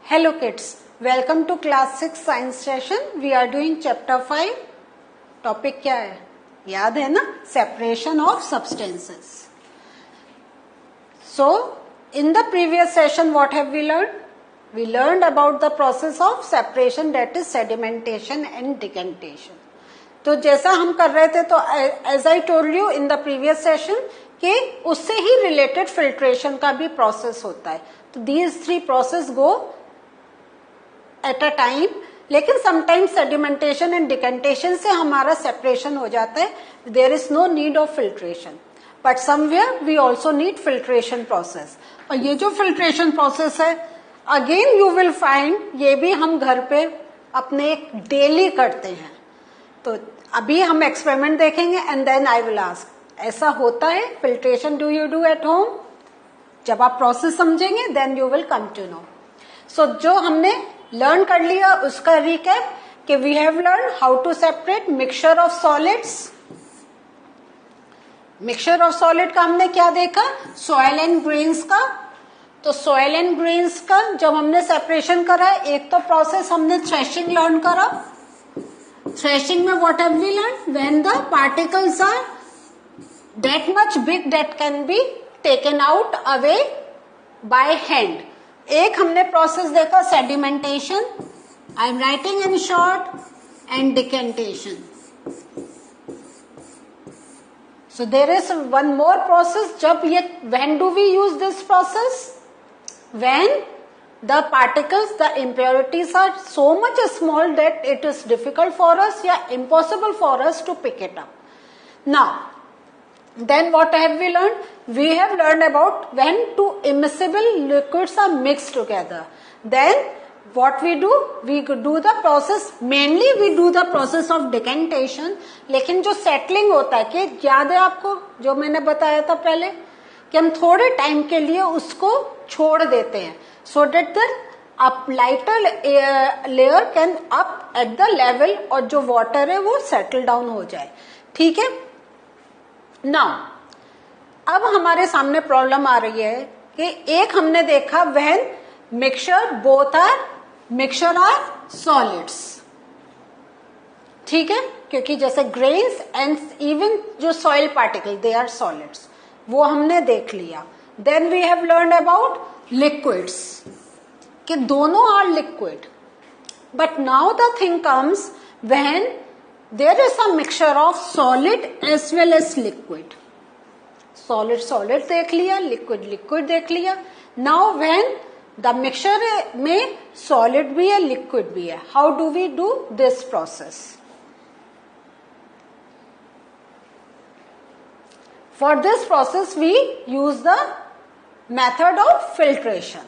Hello kids, welcome to class 6 science session. We are doing chapter 5. Topic क्या है? याद है ना? Separation of substances. So, in the previous session what have we learned? We learned about the process of separation, that is sedimentation and decantation. तो जैसा हम कर रहे थे तो as I told you in the previous session कि उससे ही related filtration का भी process होता है. तो these three process go at a time, लेकिन sometimes sedimentation and decantation से हमारा separation हो जाता है. There is no need of filtration, but somewhere we also need filtration process. और ये जो filtration process है, again you will find ये भी हम घर पे अपने daily करते हैं. तो अभी हम एक्सपेरिमेंट देखेंगे and then I will ask ऐसा होता है filtration do you do at home. जब आप प्रोसेस समझेंगे then you will come to know. So जो हमने लर्न कर लिया उसका रिकैप कि we have learn how to separate mixture of solids. Mixture of solid का हमने क्या देखा? सॉइल एंड ग्रेन्स का. तो सॉइल एंड ग्रेन्स का जब हमने सेपरेशन करा, एक तो प्रोसेस हमने थ्रेशिंग लर्न करा. Threshing में what have we learned? When the particles are that much big that can be taken out away by hand. एक हमने process देखा sedimentation, I am writing in short, and decantation. So there is one more process. जब ये when do we use this process? When the particles, the impurities are so much small that it is difficult for us, impossible for us to pick it up. Now, then what have we learned? We have learned about when two immiscible liquids are mixed together. Then what we do the process, mainly we do the process of decantation. लेकिन जो settling होता है, कि याद है आपको जो मैंने बताया था पहले कि हम थोड़े टाइम के लिए उसको छोड़ देते हैं, so that the up lighter layer can up at the level और जो water है वो settle down हो जाए. ठीक है. Now अब हमारे सामने प्रॉब्लम आ रही है कि एक हमने देखा when mixture are solids. ठीक है, क्योंकि जैसे grains and even जो soil particle they are solids, वो हमने देख लिया. Then we have learned about liquids कि दोनों are liquid, but now the thing comes when there is a mixture of solid as well as liquid. solid देख लिया, liquid देख लिया. Now when the mixture में solid भी है liquid भी है, how do we do this process? For this process we use the method of filtration.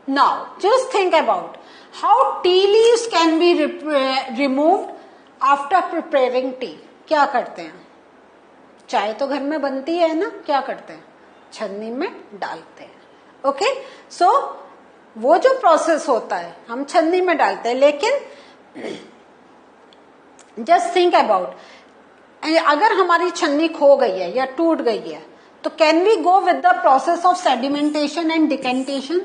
Now just think about how tea leaves can be removed after preparing tea. क्या करते हैं? चाय तो घर में बनती है ना, क्या करते हैं? छन्नी में डालते हैं. ओके, सो वो जो प्रोसेस होता है हम छन्नी में डालते हैं, लेकिन जस्ट थिंक अबाउट अगर हमारी छन्नी खो गई है या टूट गई है तो can we go with the process of sedimentation and decantation?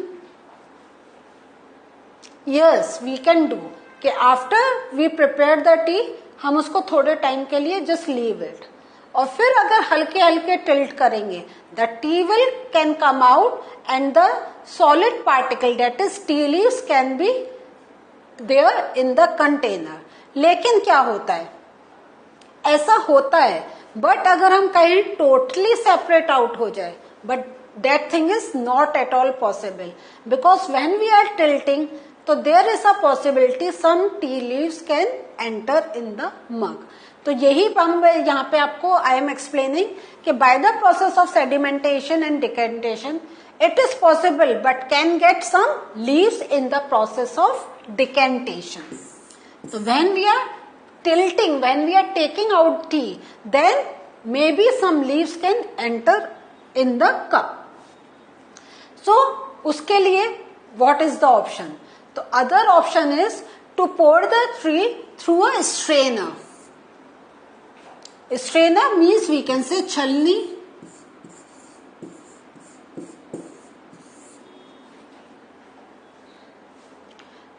Yes, we can do कि after we prepare the tea हम उसको थोड़े टाइम के लिए जस्ट लीव इट, और फिर अगर हल्के हल्के टिल्ट करेंगे the tea will can come out and the solid particle that is tea leaves can be there in the container. लेकिन क्या होता है, ऐसा होता है, बट अगर हम कहीं टोटली सेपरेट आउट हो जाए, but that thing is not at all possible because when we are tilting तो there is a possibility some tea leaves can enter in the mug. तो यही हम यहाँ पे आपको आई एम एक्सप्लेनिंग कि by the process of sedimentation and decantation it is possible but can get some leaves in the process of decantation. तो when we are tilting, when we are taking out tea, then maybe some leaves can enter in the cup. So उसके लिए what is the option? तो other option is to pour the tea through a strainer. Strainer means we can say छलनी.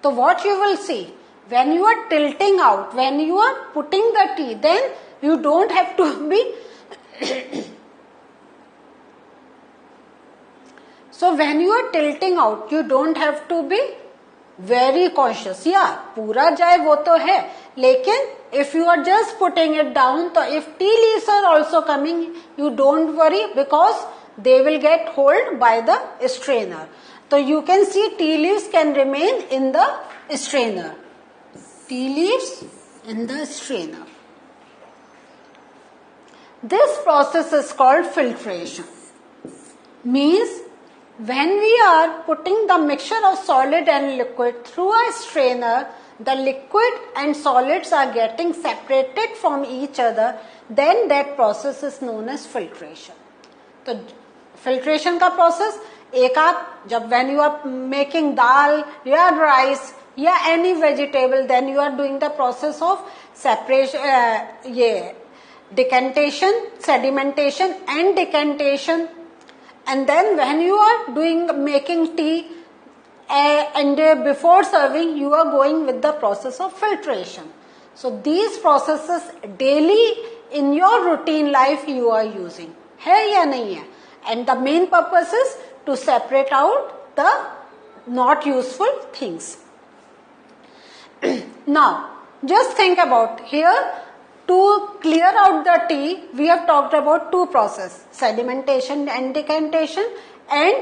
तो what you will see, when you are tilting out, when you are putting the tea, then you don't have to be so when you are tilting out, you don't have to be very cautious. Yeah, पूरा जाए वो तो है, लेकिन if you are just putting it down, तो if tea leaves are also coming, you don't worry because they will get hold by the strainer. So you can see tea leaves can remain in the strainer. Tea leaves in the strainer. This process is called filtration. Means when we are putting the mixture of solid and liquid through a strainer, the liquid and solids are getting separated from each other, then that process is known as filtration. तो filtration का process एक आप जब when you are making dal या rice या any vegetable, then you are doing the process of separation, decantation, sedimentation and decantation. And then when you are making tea and before serving, you are going with the process of filtration. So these processes daily in your routine life you are using. है या नहीं है? And the main purpose is to separate out the not useful things. Now, just think about here. To clear out the tea, we have talked about two processes, sedimentation and decantation, and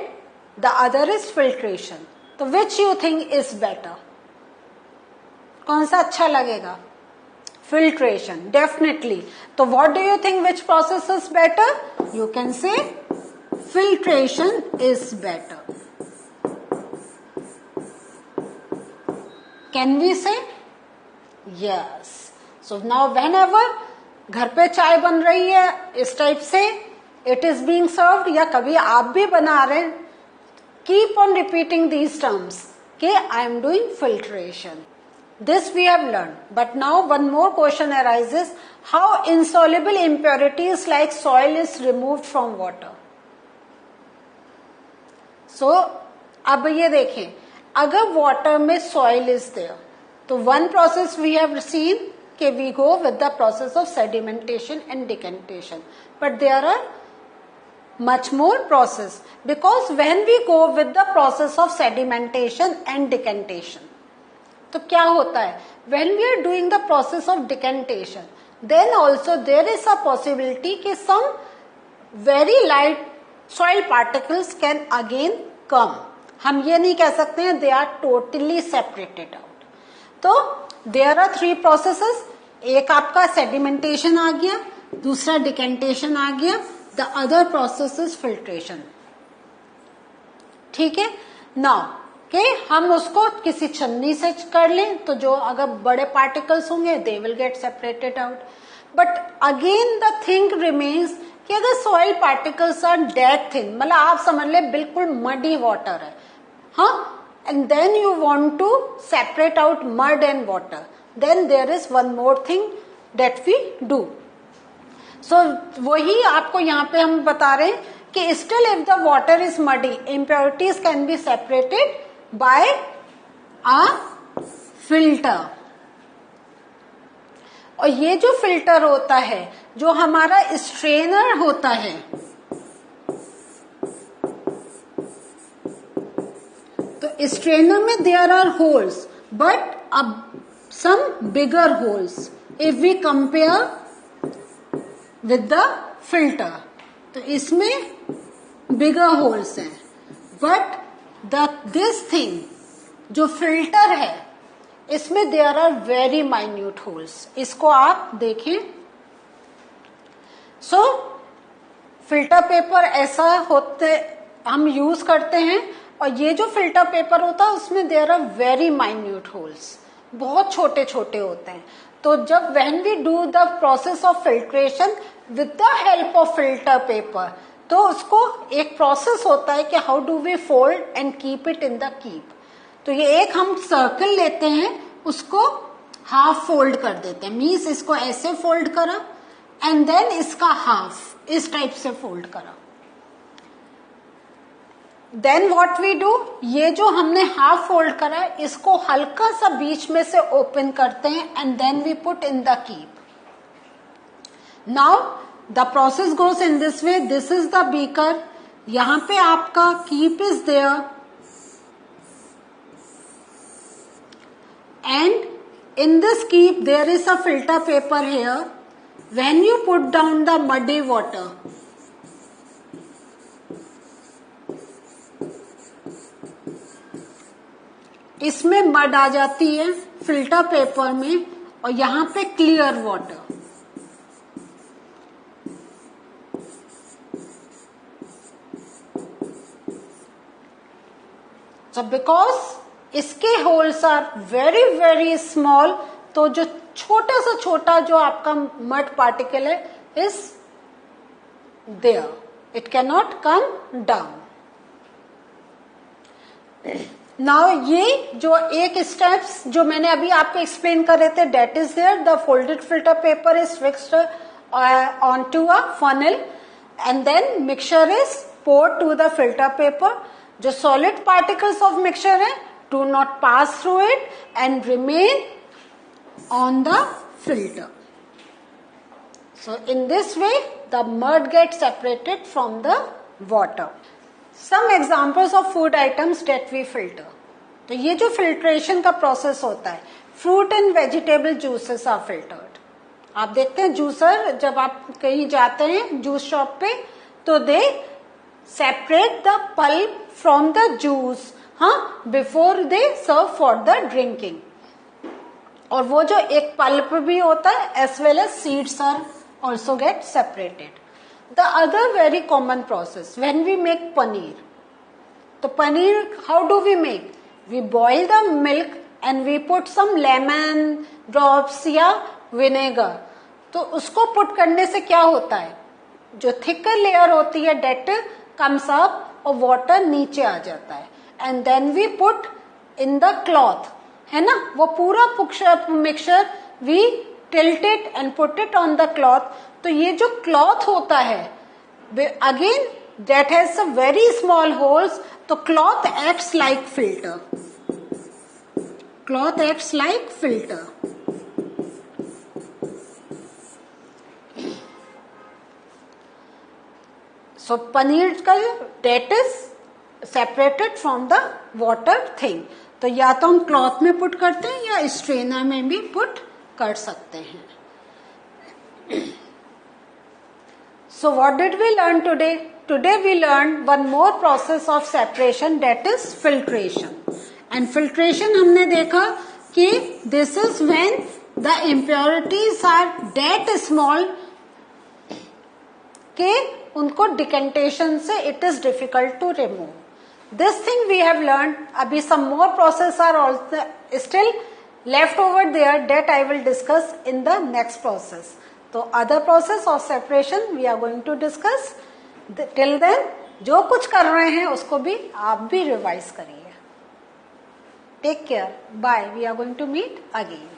the other is filtration. So which you think is better? कौन सा अच्छा लगेगा? Filtration, definitely. So what do you think, which process is better? You can say filtration is better. Can we say? Yes. So now whenever घर पे चाय बन रही है इस टाइप से, it is being served, या कभी आप भी बना रहे हैं, keep on repeating these terms कि I am doing filtration. This we have learned. But now one more question arises, how insoluble impurities like soil is removed from water. So अब ये देखें, अगर water में soil is there, तो one process we have seen कि we go with the process of sedimentation and decantation. But there are much more process, because when we go with the process of sedimentation and decantation, तो क्या होता है, when we are doing the process of decantation, then also there is a possibility कि some very light soil particles can again come. हम ये नहीं कह सकते हैं they are totally separated out. तो there are three processes. एक आपका sedimentation आ गया, दूसरा decantation आ गया, the other process is filtration. ठीक है. Now कि हम उसको किसी छन्नी से कर लें तो जो अगर बड़े particles होंगे they will get separated out. But again the thing remains कि अगर soil particles are that thin, मतलब आप समझ ले बिल्कुल muddy water है, हाँ, and then you want to separate out mud and water, then there is one more thing that we do. So वही आपको यहाँ पे हम बता रहे हैं कि still if the water is muddy, impurities can be separated by a filter. और ये जो फिल्टर होता है, जो हमारा स्ट्रेनर होता है, तो स्ट्रेनर में देयर आर होल्स, बट अब some bigger holes if we compare with the filter. तो इसमें बिगर होल्स हैं, बट दिस थिंग जो फिल्टर है इसमें there are very minute holes. इसको आप देखें. सो फिल्टर पेपर ऐसा होते हम यूज करते हैं, और ये जो फिल्टर पेपर होता है उसमें there are very minute holes, बहुत छोटे छोटे होते हैं. तो जब when we do the process of filtration with the help of filter paper, तो उसको एक प्रोसेस होता है कि how do we fold and keep it in the keep. तो ये एक हम सर्कल लेते हैं, उसको हाफ फोल्ड कर देते हैं, मीन्स इसको ऐसे फोल्ड करा एंड देन इसका हाफ इस टाइप से फोल्ड करा. देन व्हाट वी डू, ये जो हमने हाफ फोल्ड करा है इसको हल्का सा बीच में से ओपन करते हैं and then we put in the keep. Now the process goes in this way. This is the beaker. यहां पे आपका keep is there and in this keep there is a filter paper here. When you put down the muddy water, इसमें mud आ जाती है filter paper में और यहां पे क्लियर वाटर. So because इसके holes are very very small, तो जो छोटा से छोटा जो आपका मड पार्टिकल है is there, it can not come down. Now ये जो एक स्टेप्स जो मैंने अभी आपको एक्सप्लेन कर रहे थे, that is there. The folded filter paper is fixed on to a funnel and then mixture is poured to the filter paper. जो सॉलिड पार्टिकल्स ऑफ मिक्सचर है do not pass through it and remain on the filter. So in this way the mud gets separated from the water. Some examples of food items that we filter. तो ये जो filtration का process होता है, fruit and vegetable juices are filtered. आप देखते हैं juicer जब आप कहीं जाते हैं जूस शॉप पे तो they separate the pulp from the juice before they serve for the drinking. और वो जो एक पल्प भी होता है as well as seeds are also get separated. The other very common process when we make paneer. तो paneer how do we make? We boil the milk and we put some lemon drops या vinegar. तो उसको put करने से क्या होता है, जो थिकर लेयर होती है डेट कम्स अप और वाटर नीचे आ जाता है. And then we put in the cloth, है ना, वो पूरा mixture we tilt it and put it on the cloth. तो ये जो क्लॉथ होता है again that has a very small holes. तो cloth acts like filter. Cloth acts like filter. So paneer का that is separated from the water thing. तो या तो हम क्लॉथ में पुट करते हैं या स्ट्रेनर में भी पुट कर सकते हैं. So what did we learn today? Today we learn one more process of separation that is filtration. And filtration हमने देखा कि this is when the impurities are that small के उनको डिकेंटेशन से it is difficult to remove. This thing we have learned. Abhi some more process are also still left over there that I will discuss in the next process. So other process of separation we are going to discuss. Till then जो कुछ कर रहे हैं उसको भी आप भी revise करिए. Take care. Bye. We are going to meet again.